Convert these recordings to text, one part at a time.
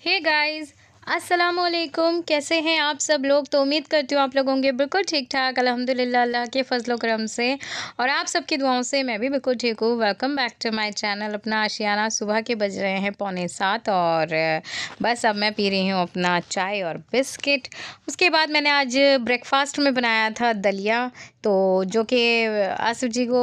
Hey guys, अस्सलाम वालेकुम। कैसे हैं आप सब लोग? तो उम्मीद करती हूँ आप लोग होंगे बिल्कुल ठीक-ठाक अल्हम्दुलिल्लाह अल्लाह के फ़ज़ल-ओ करम से और आप सबकी दुआओं से मैं भी बिल्कुल ठीक हूँ। Welcome back to my channel. अपना आशियाना सुबह के बज रहे हैं 6:45 और बस अब मैं पी रही हूँ अपना चाय और बिस्किट। उसके बाद मैंने आज ब्रेकफ़ास्ट में बनाया था दलिया, तो जो कि आसिफ़ जी को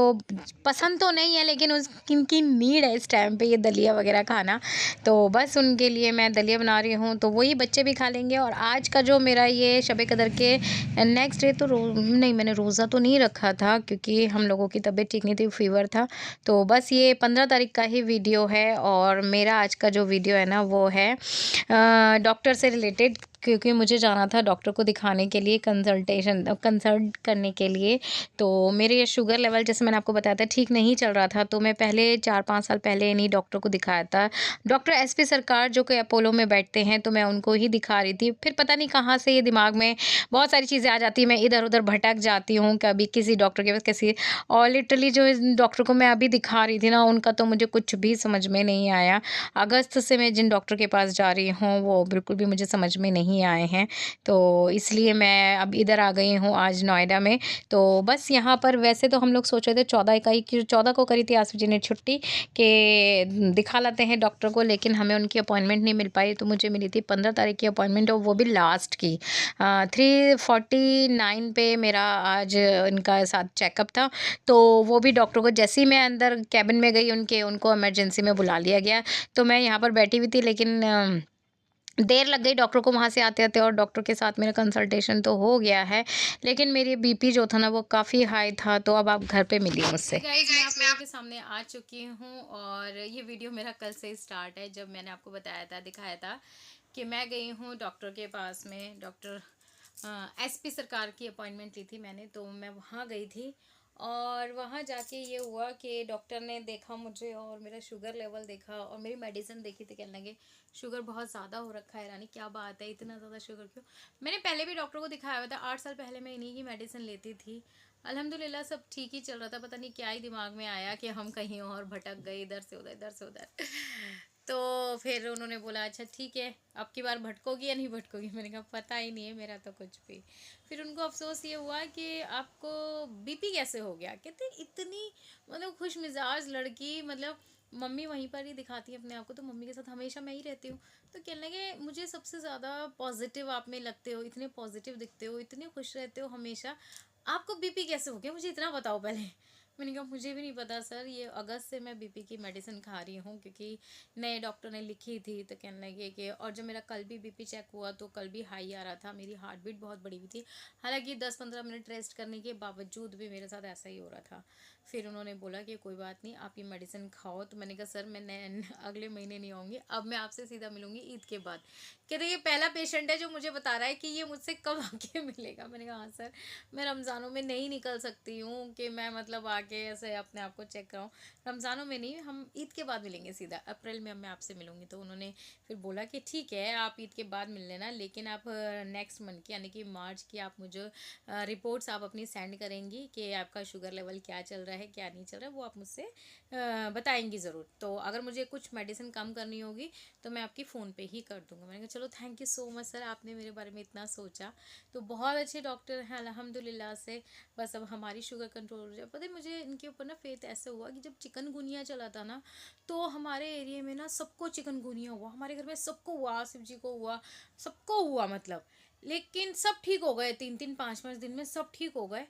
पसंद तो नहीं है, लेकिन उनकी नीड है इस टाइम पे ये दलिया वग़ैरह खाना। तो बस उनके लिए मैं दलिया बना रही हूँ, तो वही बच्चे भी खा लेंगे। और आज का जो मेरा ये शब-ए कदर के नेक्स्ट डे तो नहीं, मैंने रोज़ा तो नहीं रखा था क्योंकि हम लोगों की तबीयत ठीक नहीं थी, फ़ीवर था। तो बस ये 15 तारीख का ही वीडियो है और मेरा आज का जो वीडियो है ना वो है डॉक्टर से रिलेटेड, क्योंकि मुझे जाना था डॉक्टर को दिखाने के लिए, कंसल्ट करने के लिए। तो मेरे ये शुगर लेवल, जैसे मैंने आपको बताया था, ठीक नहीं चल रहा था। तो मैं पहले 4-5 साल पहले इन्हीं डॉक्टर को दिखाया था। डॉक्टर एसपी सरकार जो कि अपोलो में बैठते हैं, तो मैं उनको ही दिखा रही थी। फिर पता नहीं कहाँ से ये दिमाग में बहुत सारी चीज़ें आ जाती हैं, मैं इधर-उधर भटक जाती हूँ, कभी किसी डॉक्टर के पास किसी, और लिटरली जो इस डॉक्टर को मैं अभी दिखा रही थी ना, उनका तो मुझे कुछ भी समझ में नहीं आया। अगस्त से मैं जिन डॉक्टर के पास जा रही हूँ वो बिल्कुल भी मुझे समझ में नहीं आए हैं, तो इसलिए मैं अब इधर आ गई हूँ आज नोएडा में। तो बस यहाँ पर वैसे तो हम लोग सोच रहे थे 14 को करी थी आसिफ जी ने छुट्टी कि दिखा लाते हैं डॉक्टर को, लेकिन हमें उनकी अपॉइंटमेंट नहीं मिल पाई। तो मुझे मिली थी 15 तारीख की अपॉइंटमेंट, और वो भी लास्ट की 3:49 पे मेरा आज इनका साथ चेकअप था। तो वो भी डॉक्टर को जैसे ही मैं अंदर कैबिन में गई उनको इमरजेंसी में बुला लिया गया। तो मैं यहाँ पर बैठी हुई थी, लेकिन देर लग गई डॉक्टर को वहाँ से आते-आते, और डॉक्टर के साथ मेरा कंसल्टेशन तो हो गया है, लेकिन मेरी बीपी जो था ना वो काफ़ी हाई था। तो अब आप घर पे मिलिए मुझसे। गाइस, मैं आप लोगों के सामने आ चुकी हूँ और ये वीडियो मेरा कल से स्टार्ट है, जब मैंने आपको बताया था, दिखाया था कि मैं गई हूँ डॉक्टर के पास में। डॉक्टर एसपी सरकार की अपॉइंटमेंट ली थी मैंने, तो मैं वहाँ गई थी। और वहाँ जाके ये हुआ कि डॉक्टर ने देखा मुझे और मेरा शुगर लेवल देखा और मेरी मेडिसिन देखी, तो कहने लगे शुगर बहुत ज़्यादा हो रखा है रानी, क्या बात है, इतना ज़्यादा शुगर क्यों। मैंने पहले भी डॉक्टर को दिखाया हुआ था, 8 साल पहले मैं इन्हीं की मेडिसिन लेती थी। अल्हम्दुलिल्लाह सब ठीक ही चल रहा था। पता नहीं क्या ही दिमाग में आया कि हम कहीं और भटक गए, इधर से उधर, इधर से उधर। तो फिर उन्होंने बोला अच्छा ठीक है, अब की बार भटकोगी या नहीं भटकोगी। मैंने कहा पता ही नहीं है मेरा तो कुछ भी। फिर उनको अफसोस ये हुआ कि आपको बीपी कैसे हो गया। कहते इतनी मतलब खुश मिजाज लड़की, मतलब मम्मी वहीं पर ही दिखाती है अपने आप को, तो मम्मी के साथ हमेशा मैं ही रहती हूँ। तो कहने लगे मुझे सबसे ज़्यादा पॉजिटिव आप में लगते हो, इतने पॉजिटिव दिखते हो, इतने खुश रहते हो हमेशा, आपको बीपी कैसे हो गया, मुझे इतना बताओ पहले। मैंने कहा मुझे भी नहीं पता सर, ये अगस्त से मैं बीपी की मेडिसिन खा रही हूँ क्योंकि नए डॉक्टर ने लिखी थी। तो कहने लगे कि, और जब मेरा कल भी बीपी चेक हुआ तो कल भी हाई आ रहा था, मेरी हार्ट बीट बहुत बड़ी हुई थी। हालांकि 10-15 मिनट रेस्ट करने के बावजूद भी मेरे साथ ऐसा ही हो रहा था। फिर उन्होंने बोला कि कोई बात नहीं, आप ये मेडिसिन खाओ। तो मैंने कहा सर मैं अगले महीने नहीं आऊँगी, अब मैं आपसे सीधा मिलूँगी ईद के बाद। कहते ये पहला पेशेंट है जो मुझे बता रहा है कि ये मुझसे कब आके मिलेगा। मैंने कहा हाँ सर, मैं रमज़ानों में नहीं निकल सकती हूँ कि मैं मतलब आके ऐसे अपने आप को चेक कराऊँ। रमज़ानों में नहीं, हम ईद के बाद मिलेंगे सीधा, अप्रैल में मैं आपसे मिलूँगी। तो उन्होंने फिर बोला कि ठीक है आप ईद के बाद मिल लेना, लेकिन आप नेक्स्ट मंथ की यानी कि मार्च की आप मुझे रिपोर्ट्स आप अपनी सेंड करेंगी कि आपका शुगर लेवल क्या चल रहा है क्या नहीं चल रहा है, वो आप मुझसे बताएंगी ज़रूर। तो अगर मुझे कुछ मेडिसिन कम करनी होगी तो मैं आपकी फ़ोन पे ही कर दूँगा। मैंने कहा चलो thank you so much sir, आपने मेरे बारे में इतना सोचा। तो बहुत अच्छे डॉक्टर हैं अल्हम्दुलिल्लाह से। बस अब हमारी शुगर कंट्रोल हो जाए। पता है मुझे इनके ऊपर ना फेथ ऐसे हुआ कि जब चिकनगुनिया चला था ना, तो हमारे एरिया में ना सबको चिकनगुनिया हुआ, हमारे घर में सबको हुआ, आसिफ जी को हुआ, सबको हुआ मतलब। लेकिन सब ठीक हो गए, 3-3 5-5 दिन में सब ठीक हो गए।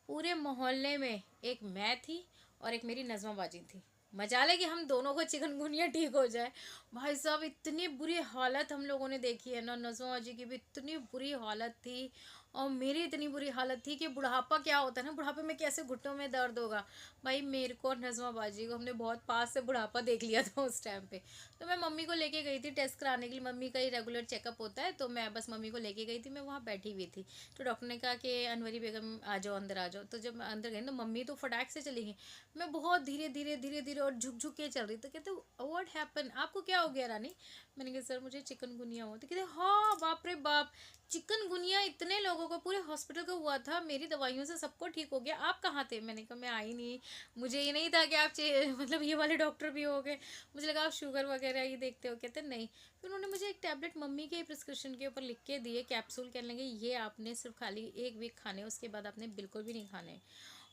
पूरे मोहल्ले में एक मैं थी और एक मेरी नज़मा बाजी थी। मजाल है कि हम दोनों को चिकनगुनिया ठीक हो जाए। भाई साहब इतनी बुरी हालत हम लोगों ने देखी है ना, नज़मा बाजी की भी इतनी बुरी हालत थी और मेरी इतनी बुरी हालत थी कि बुढ़ापा क्या होता है ना, बुढ़ापे में कैसे घुटनों में दर्द होगा। भाई मेरे को और नज़मा बाजी को हमने बहुत पास से बुढ़ापा देख लिया था उस टाइम पे। तो मैं मम्मी को लेके गई थी टेस्ट कराने के लिए, मम्मी का ही रेगुलर चेकअप होता है, तो मैं बस मम्मी को लेके गई थी। मैं वहाँ बैठी हुई थी, तो डॉक्टर ने कहा कि अनवरी बेगम आ जाओ, अंदर आ जाओ। तो जब मैं अंदर गई तो मम्मी तो फटाक से चली गई, मैं बहुत धीरे धीरे धीरे धीरे और झुक झुक के चल रही। तो कहते व्हाट हैपन, आपको क्या हो गया रानी? मैंने कहा सर मुझे चिकनगुनिया हुआ। तो कहते हाँ बाप रे बाप, चिकनगुनिया इतने लोगों को पूरे हॉस्पिटल को हुआ था, मेरी दवाइयों से सबको ठीक हो गया, आप कहाँ थे? मैंने कहा मैं आई नहीं, मुझे ये नहीं था कि आप मतलब ये वाले डॉक्टर भी हो गए, मुझे लगा आप शुगर वगैरह ही देखते हो। कहते नहीं। फिर उन्होंने मुझे एक टैबलेट मम्मी के प्रिस्क्रिप्शन के ऊपर लिख के दिए, कैप्सूल, कहने लगे ये आपने सिर्फ खाली 1 वीक खाने, उसके बाद आपने बिल्कुल भी नहीं खाने।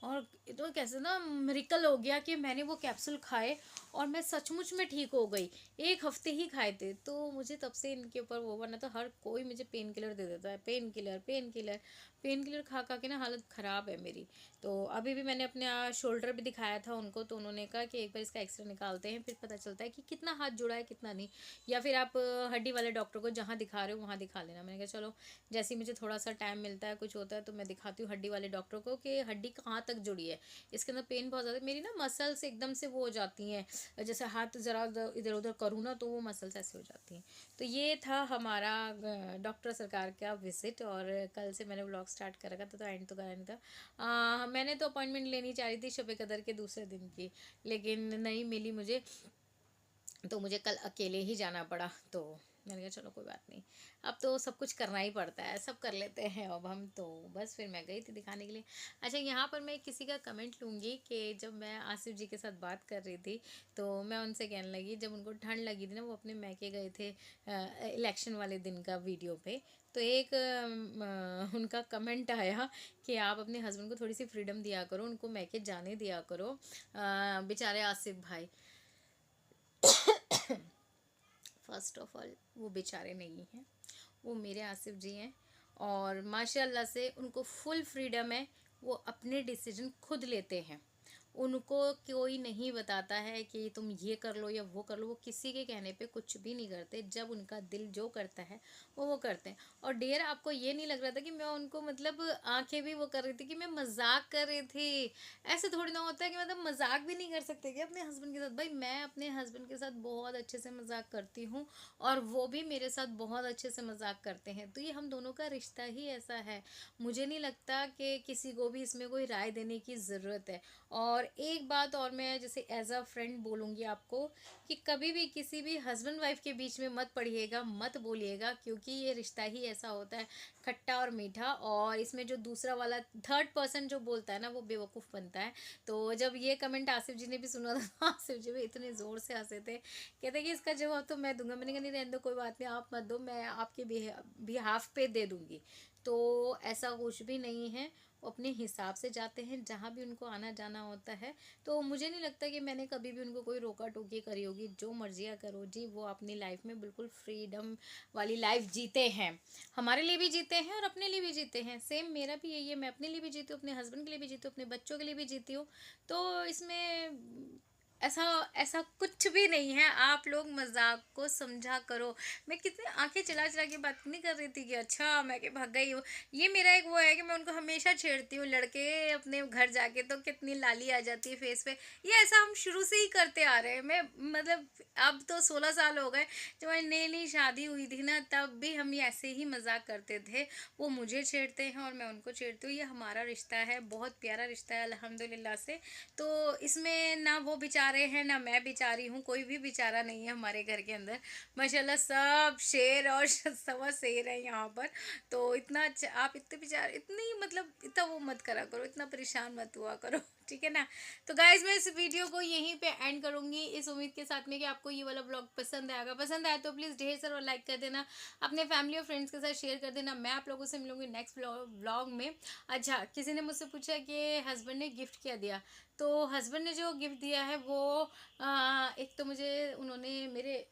और तो कैसे ना मिरेकल हो गया कि मैंने वो कैप्सूल खाए और मैं सचमुच में ठीक हो गई। 1 हफ्ते ही खाए थे, तो मुझे तब से इनके ऊपर वो, वरना तो हर कोई मुझे पेन किलर दे देता है, pain killer pain killer pain killer खा खा के ना हालत ख़राब है मेरी। तो अभी भी मैंने अपने शोल्डर भी दिखाया था उनको, तो उन्होंने कहा कि एक बार इसका एक्सरे निकालते हैं, फिर पता चलता है कि कितना हाथ जुड़ा है कितना नहीं, या फिर आप हड्डी वाले डॉक्टर को जहाँ दिखा रहे हो वहाँ दिखा लेना। मैंने कहा चलो, जैसे ही मुझे थोड़ा सा टाइम मिलता है, कुछ होता है, तो मैं दिखाती हूँ हड्डी वाले डॉक्टर को कि हड्डी कहाँ तक जुड़ी है, इसके अंदर पेन बहुत ज़्यादा, मेरी ना मसल्स एकदम से वो हो जाती हैं, जैसे हाथ ज़रा इधर उधर करूँ ना तो वो मसल्स ऐसे हो जाती हैं। तो ये था हमारा डॉक्टर सरकार का विजिट, और कल से मैंने व्लॉग स्टार्ट कर रखा था, तो एंड तो करा नहीं था। मैंने तो अपॉइंटमेंट लेनी चाह रही थी शब कदर के दूसरे दिन की, लेकिन नहीं मिली मुझे, तो मुझे कल अकेले ही जाना पड़ा। तो मैंने कहा चलो कोई बात नहीं, अब तो सब कुछ करना ही पड़ता है, सब कर लेते हैं अब हम। तो बस फिर मैं गई थी दिखाने के लिए। अच्छा, यहाँ पर मैं किसी का कमेंट लूँगी कि जब मैं आसिफ जी के साथ बात कर रही थी, तो मैं उनसे कहने लगी, जब उनको ठंड लगी थी ना, वो अपने मैके गए थे इलेक्शन वाले दिन का वीडियो पे, तो एक उनका कमेंट आया कि आप अपने हस्बैंड को थोड़ी सी फ्रीडम दिया करो, उनको मैके जाने दिया करो, बेचारे आसिफ भाई। फर्स्ट ऑफ ऑल वो बेचारे नहीं हैं, वो मेरे आसिफ जी हैं, और माशाल्लाह से उनको फुल फ्रीडम है, वो अपने डिसीजन खुद लेते हैं, उनको कोई नहीं बताता है कि तुम ये कर लो या वो कर लो, वो किसी के कहने पे कुछ भी नहीं करते, जब उनका दिल जो करता है वो करते हैं। और डियर, आपको ये नहीं लग रहा था कि मैं उनको मतलब आंखें भी वो कर रही थी कि मैं मजाक कर रही थी? ऐसे थोड़ी ना होता है कि मतलब मजाक भी नहीं कर सकते कि अपने हस्बैंड के साथ? भाई मैं अपने हस्बैंड के साथ बहुत अच्छे से मजाक करती हूँ, और वो भी मेरे साथ बहुत अच्छे से मजाक करते हैं, तो ये हम दोनों का रिश्ता ही ऐसा है। मुझे नहीं लगता कि किसी को भी इसमें कोई राय देने की ज़रूरत है। और एक बात और मैं जैसे एज अ फ्रेंड बोलूँगी आपको, कि कभी भी किसी भी हस्बैंड वाइफ के बीच में मत पड़िएगा, मत बोलिएगा, क्योंकि ये रिश्ता ही ऐसा होता है, खट्टा और मीठा, और इसमें जो दूसरा वाला थर्ड पर्सन जो बोलता है ना, वो बेवकूफ़ बनता है। तो जब ये कमेंट आसिफ जी ने भी सुना था, आसिफ जी भी इतने ज़ोर से हंसे थे, कहते कि इसका जवाब तो मैं दूंगा। मैंने कहा नहीं रहने दो, कोई बात नहीं, आप मत दो, मैं आपके बिहाफ पे दे दूंगी। तो ऐसा कुछ भी नहीं है, वो अपने हिसाब से जाते हैं जहाँ भी उनको आना जाना होता है। तो मुझे नहीं लगता कि मैंने कभी भी उनको कोई रोका टोकी करी होगी, जो मर्जियाँ करो जी, वो अपनी लाइफ में बिल्कुल फ्रीडम वाली लाइफ जीते हैं, हमारे लिए भी जीते हैं और अपने लिए भी जीते हैं। सेम मेरा भी यही है, मैं अपने लिए भी जीती हूँ, अपने हस्बैंड के लिए भी जीती हूँ, अपने बच्चों के लिए भी जीती हूँ। तो इसमें ऐसा ऐसा कुछ भी नहीं है, आप लोग मजाक को समझा करो। मैं कितने आंखें चला चला के बात नहीं कर रही थी कि अच्छा मैं के भाग गई हूँ। ये मेरा एक वो है कि मैं उनको हमेशा छेड़ती हूँ, लड़के अपने घर जाके तो कितनी लाली आ जाती है फेस पे। ये ऐसा हम शुरू से ही करते आ रहे हैं। मैं मतलब अब तो 16 साल हो गए, जब हमारी नई नई शादी हुई थी ना, तब भी हम ये ऐसे ही मजाक करते थे। वो मुझे छेड़ते हैं और मैं उनको छेड़ती हूँ, ये हमारा रिश्ता है, बहुत प्यारा रिश्ता है अल्हम्दुलिल्लाह से। तो इसमें ना वो बेचारे हैं ना मैं बेचारी हूँ, कोई भी बेचारा नहीं है हमारे घर के अंदर। माशाल्लाह सब शेर और सवा शेर है यहाँ पर। तो इतना अच्छा, आप इतने बेचारे, इतनी मतलब इतना वो मत करा करो, इतना परेशान मत हुआ करो, ठीक है ना? तो गाइज मैं इस वीडियो को यहीं पे एंड करूँगी, इस उम्मीद के साथ में कि आपको ये वाला ब्लॉग पसंद आएगा। पसंद आया तो प्लीज़ ढेर सारा लाइक कर देना, अपने फैमिली और फ्रेंड्स के साथ शेयर कर देना। मैं आप लोगों से मिलूंगी नेक्स्ट व्लॉग में। अच्छा, किसी ने मुझसे पूछा कि हस्बैंड ने गिफ्ट क्या दिया, तो हस्बैंड ने जो गिफ्ट दिया है वो एक तो मुझे उन्होंने मेरे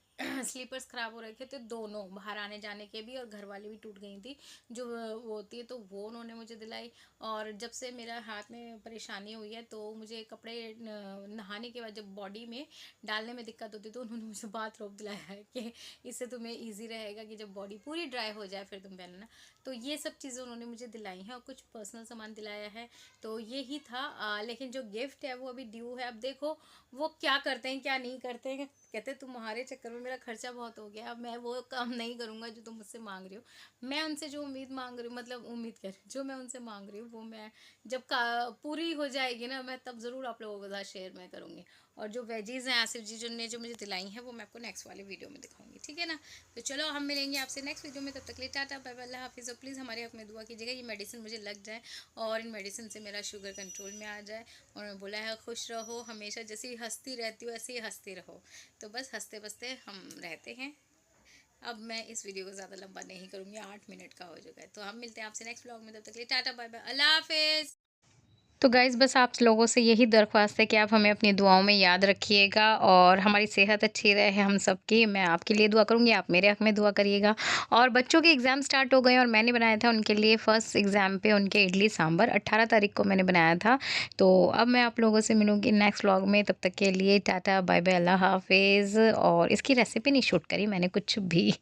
स्लीपर्स ख़राब हो रखे थे दोनों, बाहर आने जाने के भी और घर वाली भी टूट गई थी जो वो होती है, तो वो उन्होंने मुझे दिलाई। और जब से मेरा हाथ में परेशानी हुई है, तो मुझे कपड़े नहाने के बाद जब बॉडी में डालने में दिक्कत होती है, तो उन्होंने मुझे बाथ रोब दिलाया है कि इससे तुम्हें ईजी रहेगा कि जब बॉडी पूरी ड्राई हो जाए फिर तुम पहनना। तो ये सब चीज़ें उन्होंने मुझे दिलाई हैं, और कुछ पर्सनल सामान दिलाया है। तो ये ही था। लेकिन जो गिफ्ट है वो अभी ड्यू है। अब देखो वो क्या करते हैं क्या नहीं करते हैं। कहते तुम्हारे चक्कर में मेरा खर्चा बहुत हो गया, अब मैं वो काम नहीं करूँगा जो तुम मुझसे मांग रही हो। मैं उनसे जो उम्मीद मांग रही हूँ, मतलब उम्मीद कर जो मैं उनसे मांग रही हूँ, वो मैं जब पूरी हो जाएगी ना, मैं तब ज़रूर आप लोगों के साथ शेयर मैं करूँगी। और जो वेजीज़ हैं आसिफ जी जो मुझे दिलाई हैं वो मैं आपको नेक्स्ट वाले वीडियो में दिखाऊंगी, ठीक है ना। तो चलो हम मिलेंगे आपसे नेक्स्ट वीडियो में, तब तक के लिए टाटा बाय बाय, अल्लाह हाफिज़। और प्लीज़ हमारे हक में दुआ कीजिएगा ये मेडिसिन मुझे लग जाए और इन मेडिसिन से मेरा शुगर कंट्रोल में आ जाए। और मैं बोला है खुश रहो हमेशा, जैसे हंसती रहती हो ऐसे ही हंसती रहो। तो बस हंसते बसते हम रहते हैं। अब मैं इस वीडियो को ज़्यादा लंबा नहीं करूँगी, 8 मिनट का हो चुका है। तो हम मिलते हैं आपसे नेक्स्ट व्लॉग में, तब तक के लिए टाटा बाय बाय, अल्लाह हाफिज़। तो गाइज़ बस आप लोगों से यही दरख्वास्त है कि आप हमें अपनी दुआओं में याद रखिएगा और हमारी सेहत अच्छी रहे हम सबकी। मैं आपके लिए दुआ करूँगी, आप मेरे हक़ में दुआ करिएगा। और बच्चों के एग्ज़ाम स्टार्ट हो गए और मैंने बनाया था उनके लिए फ़र्स्ट एग्ज़ाम पे उनके इडली सांभर 18 तारीख को मैंने बनाया था। तो अब मैं आप लोगों से मिलूँगी नेक्स्ट व्लॉग में, तब तक के लिए टाटा बाय बाय, अल्लाह हाफ़िज़। और इसकी रेसिपी नहीं शूट करी मैंने कुछ भी।